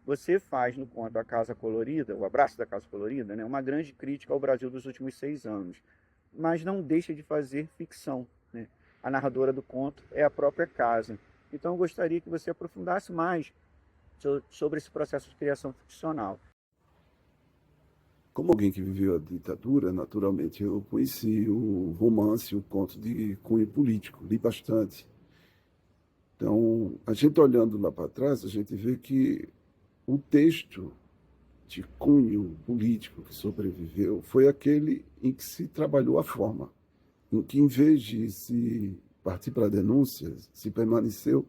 você faz no conto A Casa Colorida, O Abraço da Casa Colorida, né, uma grande crítica ao Brasil dos últimos 6 anos, mas não deixa de fazer ficção, né? A narradora do conto é a própria casa. Então eu gostaria que você aprofundasse mais sobre esse processo de criação ficcional. Como alguém que viveu a ditadura, naturalmente, eu conheci o romance, o conto de cunho político, li bastante. Então, a gente olhando lá para trás, a gente vê que o texto de cunho político que sobreviveu foi aquele em que se trabalhou a forma, em que, em vez de se partir para denúncias, se permaneceu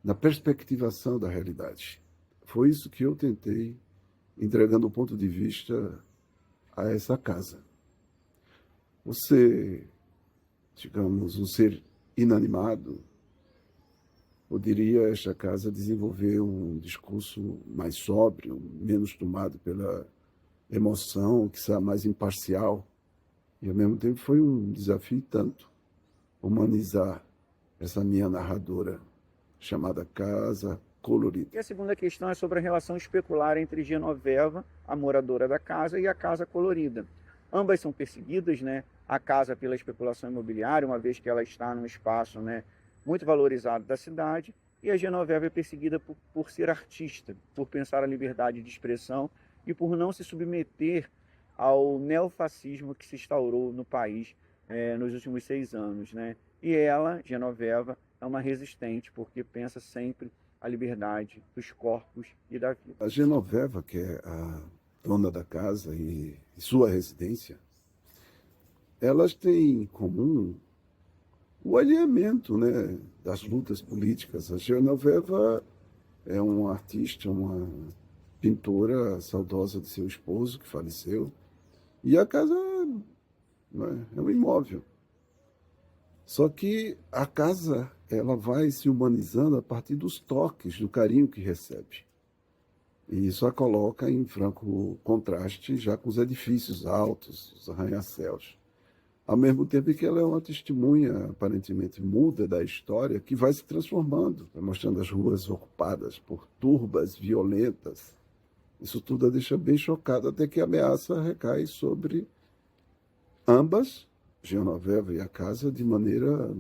na perspectivação da realidade. Foi isso que eu tentei, entregando o ponto de vista a essa casa. Você, digamos, um ser inanimado, poderia esta casa desenvolver um discurso mais sóbrio, menos tomado pela emoção, que seja mais imparcial. E, ao mesmo tempo, foi um desafio tanto humanizar essa minha narradora, chamada Casa Colorida. E a segunda questão é sobre a relação especular entre Genoveva, a moradora da casa, e a Casa Colorida. Ambas são perseguidas, né? A casa pela especulação imobiliária, uma vez que ela está num espaço, né, muito valorizado da cidade, e a Genoveva é perseguida por ser artista, por pensar a liberdade de expressão e por não se submeter ao neofascismo que se instaurou no país nos últimos 6 anos, né? E ela, Genoveva, é uma resistente, porque pensa sempre a liberdade dos corpos e da vida. A Genoveva, que é a dona da casa e sua residência, elas têm em comum o alinhamento, né, das lutas políticas. A Genoveva é uma artista, uma pintora saudosa de seu esposo, que faleceu, e a casa, né, é um imóvel. Só que a casa, ela vai se humanizando a partir dos toques, do carinho que recebe. E isso a coloca em franco contraste já com os edifícios altos, os arranha-céus. Ao mesmo tempo que ela é uma testemunha aparentemente muda da história que vai se transformando, vai mostrando as ruas ocupadas por turbas violentas. Isso tudo a deixa bem chocada, até que a ameaça recai sobre ambas, Genoveva e a casa, de maneira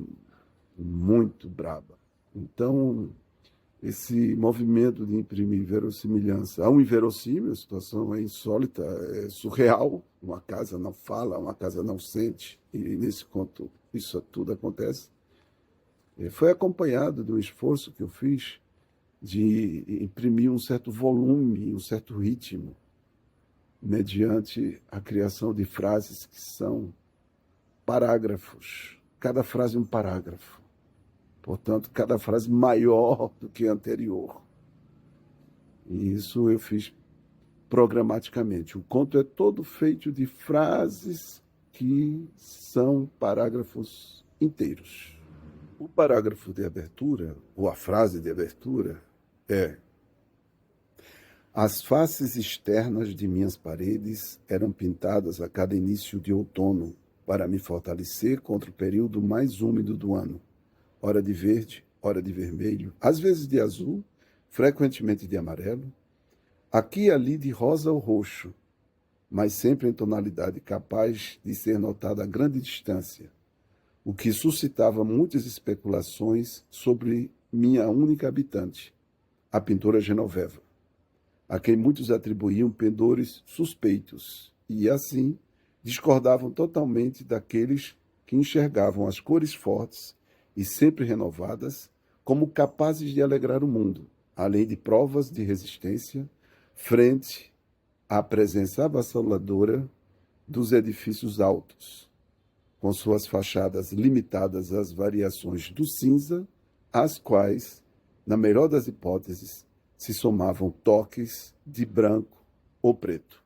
muito braba. Então, esse movimento de imprimir verossimilhança a um inverossímil, a situação é insólita, é surreal, uma casa não fala, uma casa não sente, e nesse conto isso tudo acontece. Foi acompanhado de um esforço que eu fiz de imprimir um certo volume, um certo ritmo, mediante a criação de frases que são parágrafos, cada frase um parágrafo. Portanto, cada frase maior do que a anterior. E isso eu fiz programaticamente. O conto é todo feito de frases que são parágrafos inteiros. O parágrafo de abertura, ou a frase de abertura, é: as faces externas de minhas paredes eram pintadas a cada início de outono para me fortalecer contra o período mais úmido do ano. Hora de verde, hora de vermelho, às vezes de azul, frequentemente de amarelo, aqui e ali de rosa ou roxo, mas sempre em tonalidade capaz de ser notada a grande distância, o que suscitava muitas especulações sobre minha única habitante, a pintora Genoveva, a quem muitos atribuíam pendores suspeitos e, assim, discordavam totalmente daqueles que enxergavam as cores fortes e sempre renovadas como capazes de alegrar o mundo, além de provas de resistência frente à presença avassaladora dos edifícios altos, com suas fachadas limitadas às variações do cinza, às quais, na melhor das hipóteses, se somavam toques de branco ou preto.